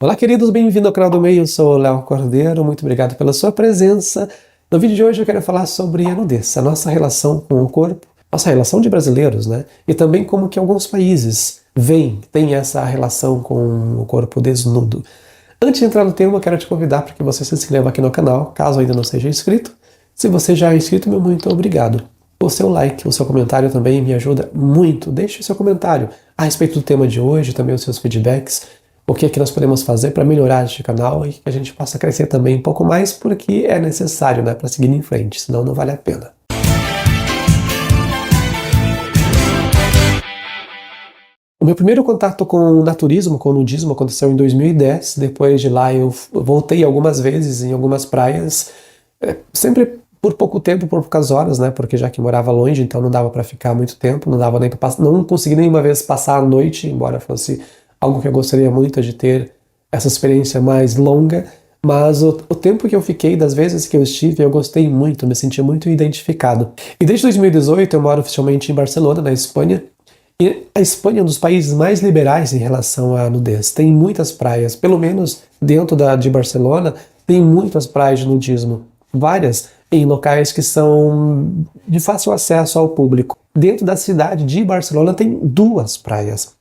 Olá, queridos, bem-vindo ao canal do Meio. Eu sou o Léo Cordeiro, muito obrigado pela sua presença. No vídeo de hoje eu quero falar sobre a nudez, a nossa relação com o corpo, nossa relação de brasileiros, né? E também como que alguns países têm essa relação com o corpo desnudo. Antes de entrar no tema, eu quero te convidar para que você se inscreva aqui no canal, caso ainda não seja inscrito. Se você já é inscrito, meu muito obrigado. O seu like, o seu comentário também me ajuda muito. Deixe o seu comentário a respeito do tema de hoje, também os seus feedbacks. O que é que nós podemos fazer para melhorar este canal e que a gente possa crescer também um pouco mais, porque é necessário, né, para seguir em frente, senão não vale a pena. O meu primeiro contato com o naturismo, com o nudismo, aconteceu em 2010. Depois de lá eu voltei algumas vezes em algumas praias, sempre por pouco tempo, por poucas horas, né, porque já que morava longe, então não dava para ficar muito tempo, não dava nem para não consegui nenhuma vez passar a noite, embora fosse algo que eu gostaria muito de ter essa experiência mais longa, mas o tempo que eu fiquei, das vezes que eu estive, eu gostei muito, me senti muito identificado. E desde 2018 eu moro oficialmente em Barcelona, na Espanha, e a Espanha é um dos países mais liberais em relação à nudez. Tem muitas praias, pelo menos dentro de Barcelona, tem muitas praias de nudismo, várias em locais que são de fácil acesso ao público. Dentro da cidade de Barcelona tem duas praias.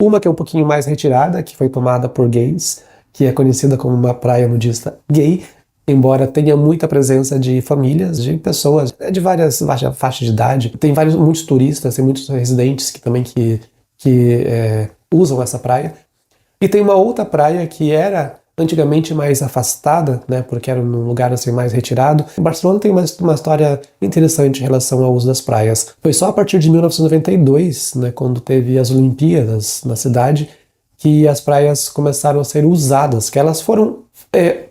Uma que é um pouquinho mais retirada, que foi tomada por gays, que é conhecida como uma praia nudista gay, embora tenha muita presença de famílias, de pessoas de várias faixas de idade. Tem muitos turistas, tem muitos residentes que também usam essa praia. E tem uma outra praia que era antigamente mais afastada, né, porque era num lugar assim mais retirado. Barcelona tem uma história interessante em relação ao uso das praias. Foi só a partir de 1992, né, quando teve as Olimpíadas na cidade, que as praias começaram a ser usadas, que elas foram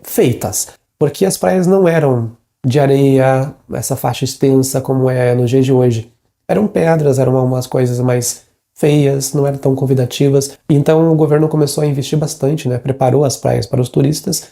feitas, porque as praias não eram de areia, essa faixa extensa como é no dia de hoje. Eram pedras, eram umas coisas mais feias, não eram tão convidativas. Então o governo começou a investir bastante, né? Preparou as praias para os turistas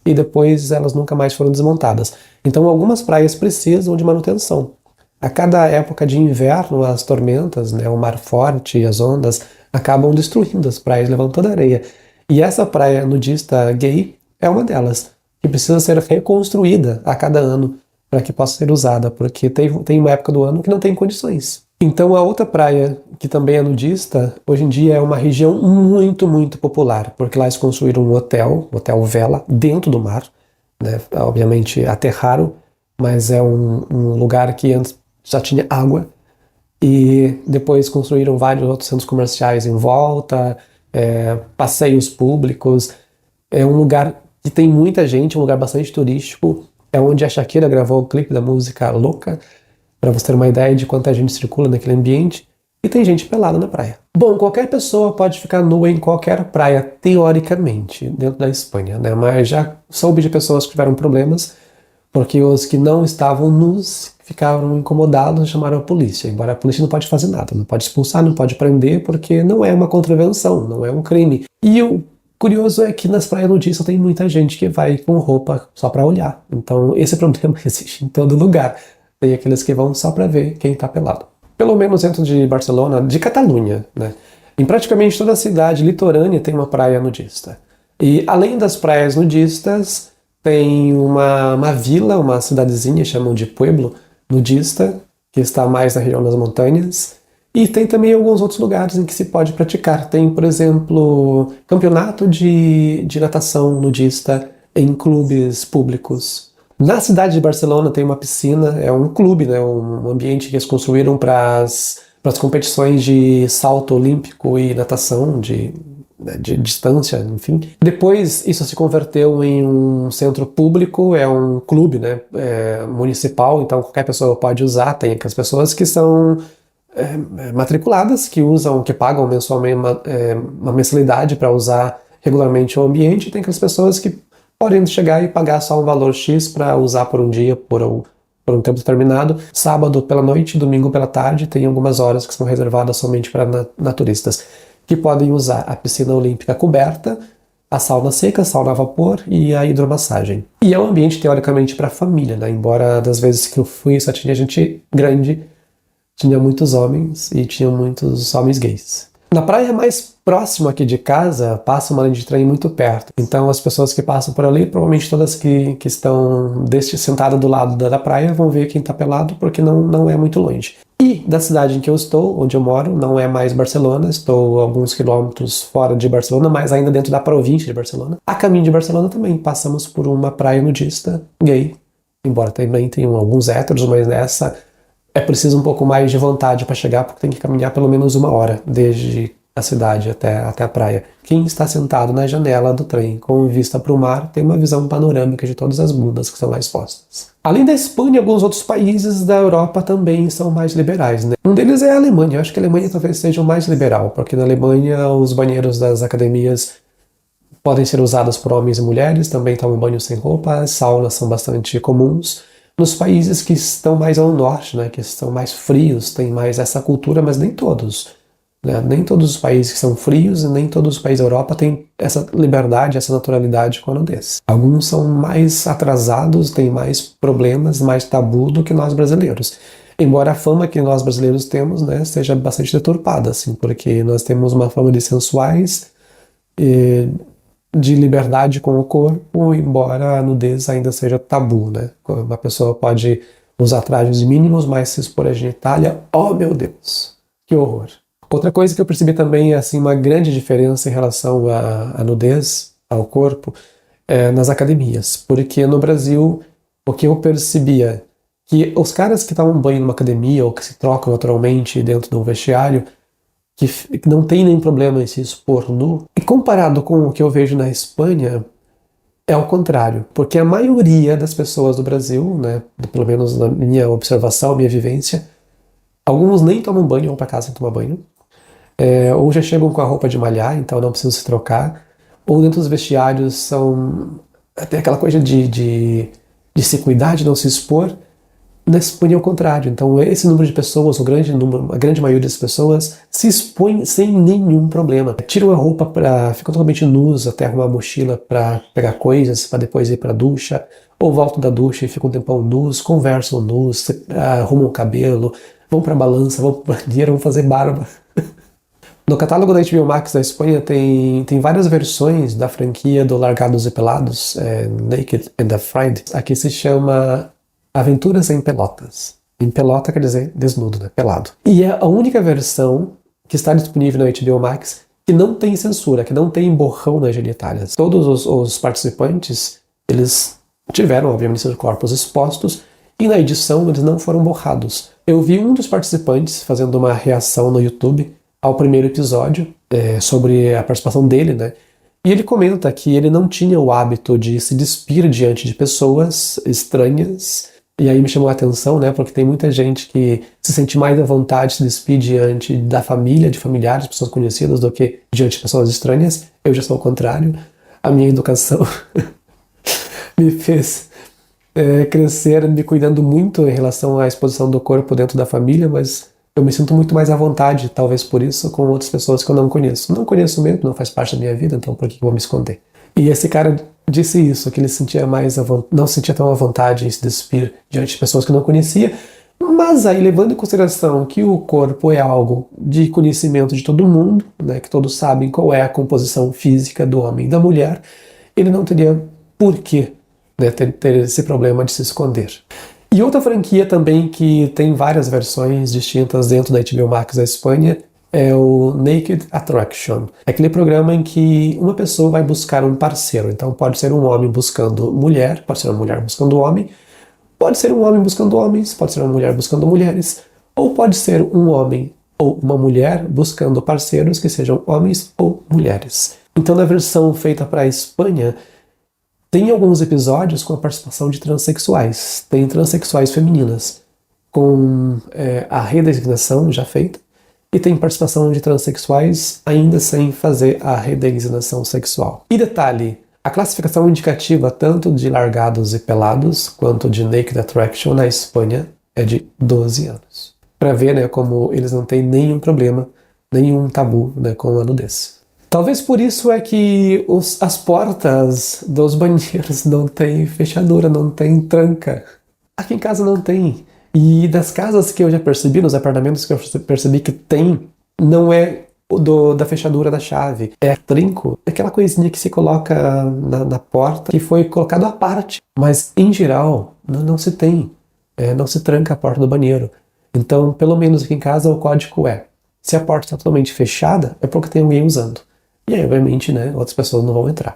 e depois elas nunca mais foram desmontadas. Então algumas praias precisam de manutenção. A cada época de inverno, as tormentas, né, o mar forte, as ondas, acabam destruindo as praias, levando toda a areia. E essa praia nudista gay é uma delas, que precisa ser reconstruída a cada ano para que possa ser usada, porque tem uma época do ano que não tem condições. Então a outra praia, que também é nudista, hoje em dia é uma região muito, muito popular, porque lá eles construíram um hotel Vela, dentro do mar, né? Obviamente até raro, mas é um lugar que antes já tinha água, e depois construíram vários outros centros comerciais em volta, passeios públicos. É um lugar que tem muita gente, um lugar bastante turístico, é onde a Shakira gravou o clipe da música Louca, para você ter uma ideia de quanta gente circula naquele ambiente, e tem gente pelada na praia. Bom, qualquer pessoa pode ficar nua em qualquer praia, teoricamente, dentro da Espanha, né? Mas já soube de pessoas que tiveram problemas, porque os que não estavam nus ficaram incomodados e chamaram a polícia, embora a polícia não pode fazer nada, não pode expulsar, não pode prender, porque não é uma contravenção, não é um crime. E o curioso é que nas praias nudistas tem muita gente que vai com roupa só para olhar, então esse problema existe em todo lugar. Tem aqueles que vão só para ver quem está pelado. Pelo menos dentro de Barcelona, de Catalunha, né? Em praticamente toda a cidade litorânea tem uma praia nudista. E além das praias nudistas, tem uma vila, uma cidadezinha, chamam de Pueblo, nudista, que está mais na região das montanhas. E tem também alguns outros lugares em que se pode praticar. Tem, por exemplo, campeonato de natação nudista em clubes públicos. Na cidade de Barcelona tem uma piscina, é um clube, né, um ambiente que eles construíram para as competições de salto olímpico e natação de distância, enfim. Depois isso se converteu em um centro público, é um clube, né, municipal, então qualquer pessoa pode usar. Tem aquelas pessoas que são matriculadas, que pagam mensalmente uma mensalidade para usar regularmente o ambiente, e tem aquelas pessoas que podem chegar e pagar só um valor X para usar por um dia, por um tempo determinado. Sábado pela noite, domingo pela tarde, tem algumas horas que são reservadas somente para naturistas, que podem usar a piscina olímpica coberta, a sauna seca, a sauna a vapor e a hidromassagem. E é um ambiente teoricamente para família, né? Embora das vezes que eu fui só tinha gente grande, tinha muitos homens e tinha muitos homens gays. Na praia mais próxima aqui de casa, passa uma linha de trem muito perto. Então as pessoas que passam por ali, provavelmente todas que estão sentadas do lado da praia, vão ver quem está pelado, porque não é muito longe. E da cidade em que eu estou, onde eu moro, não é mais Barcelona, estou alguns quilômetros fora de Barcelona, mas ainda dentro da província de Barcelona. A caminho de Barcelona também passamos por uma praia nudista gay, embora também tenham alguns héteros, mas nessa é preciso um pouco mais de vontade para chegar, porque tem que caminhar pelo menos 1 hora desde a cidade até a praia. Quem está sentado na janela do trem com vista para o mar tem uma visão panorâmica de todas as bundas que estão lá expostas. Além da Espanha, alguns outros países da Europa também são mais liberais, né? Um deles é a Alemanha. Eu acho que a Alemanha talvez seja o mais liberal, porque na Alemanha os banheiros das academias podem ser usados por homens e mulheres, também tomam banho sem roupa, saunas são bastante comuns. Nos países que estão mais ao norte, né, que estão mais frios, tem mais essa cultura, mas nem todos. Né? Nem todos os países que são frios e nem todos os países da Europa têm essa liberdade, essa naturalidade com a nudez. Alguns são mais atrasados, têm mais problemas, mais tabu do que nós brasileiros. Embora a fama que nós brasileiros temos, né, seja bastante deturpada, assim, porque nós temos uma fama de sensuais, de liberdade com o corpo, embora a nudez ainda seja tabu, né? Uma pessoa pode usar trajes mínimos, mas se expor a genitália, oh meu Deus, que horror. Outra coisa que eu percebi também é assim, uma grande diferença em relação à nudez, ao corpo, nas academias. Porque no Brasil, o que eu percebia, que os caras que tomam banho numa academia ou que se trocam naturalmente dentro de um vestiário, que não tem nenhum problema em se expor nu. E comparado com o que eu vejo na Espanha, é o contrário. Porque a maioria das pessoas do Brasil, né, pelo menos na minha observação, minha vivência, alguns nem tomam banho, vão para casa sem tomar banho. Ou já chegam com a roupa de malhar, então não precisam se trocar. Ou dentro dos vestiários são até aquela coisa de se cuidar, de não se expor. Na Espanha é o contrário. Então esse número de pessoas, a grande maioria das pessoas, se expõe sem nenhum problema. Tiram a roupa, ficam totalmente nus até arrumar a mochila para pegar coisas, para depois ir para a ducha, ou voltam da ducha e ficam um tempão nus, conversam nus, arrumam o cabelo, vão para a balança, vão para o banheiro, vão fazer barba. No catálogo da HBO Max da Espanha tem várias versões da franquia do Largados e Pelados, Naked and Afraid. Aqui se chama Aventuras em Pelotas. Em pelota quer dizer desnudo, né? Pelado. E é a única versão que está disponível na HBO Max que não tem censura, que não tem borrão nas genitálias. Todos os participantes, eles tiveram, obviamente, seus corpos expostos e na edição eles não foram borrados. Eu vi um dos participantes fazendo uma reação no YouTube ao primeiro episódio, sobre a participação dele, né? E ele comenta que ele não tinha o hábito de se despir diante de pessoas estranhas. E aí me chamou a atenção, né? Porque tem muita gente que se sente mais à vontade de se despir diante da família, de familiares, pessoas conhecidas, do que diante de pessoas estranhas. Eu já sou ao contrário. A minha educação me fez crescer me cuidando muito em relação à exposição do corpo dentro da família, mas eu me sinto muito mais à vontade, talvez por isso, com outras pessoas que eu não conheço. Não conheço mesmo, não faz parte da minha vida, então por que eu vou me esconder? E esse cara disse isso, que ele sentia não se sentia tão à vontade em se despir diante de pessoas que não conhecia, mas aí levando em consideração que o corpo é algo de conhecimento de todo mundo, né, que todos sabem qual é a composição física do homem e da mulher, ele não teria porquê, né, ter esse problema de se esconder. E outra franquia também que tem várias versões distintas dentro da HBO Max da Espanha é o Naked Attraction. É aquele programa em que uma pessoa vai buscar um parceiro. Então pode ser um homem buscando mulher, pode ser uma mulher buscando homem, pode ser um homem buscando homens, pode ser uma mulher buscando mulheres, ou pode ser um homem ou uma mulher buscando parceiros que sejam homens ou mulheres. Então na versão feita para a Espanha, tem alguns episódios com a participação de transexuais. Tem transexuais femininas com a redesignação já feita e tem participação de transexuais ainda sem fazer a redesignação sexual. E detalhe, a classificação indicativa tanto de Largados e Pelados quanto de Naked Attraction na Espanha é de 12 anos. Para ver, né, como eles não têm nenhum problema, nenhum tabu, né, com a nudez. Talvez por isso é que as portas dos banheiros não tem fechadura, não tem tranca. Aqui em casa não tem. E das casas que eu já percebi, nos apartamentos que eu percebi que tem, não é da fechadura da chave. É trinco, é aquela coisinha que se coloca na porta, que foi colocado à parte. Mas, em geral, não se tem. Não se tranca a porta do banheiro. Então, pelo menos aqui em casa, o código é: se a porta está totalmente fechada, é porque tem alguém usando. E aí, obviamente, né, outras pessoas não vão entrar.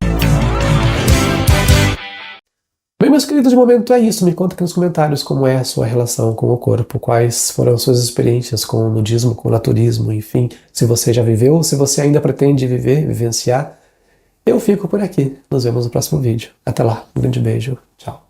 Bem, meus queridos, de momento é isso. Me conta aqui nos comentários como é a sua relação com o corpo, quais foram as suas experiências com o nudismo, com o naturismo, enfim, se você já viveu, se você ainda pretende vivenciar. Eu fico por aqui. Nos vemos no próximo vídeo. Até lá. Um grande beijo. Tchau.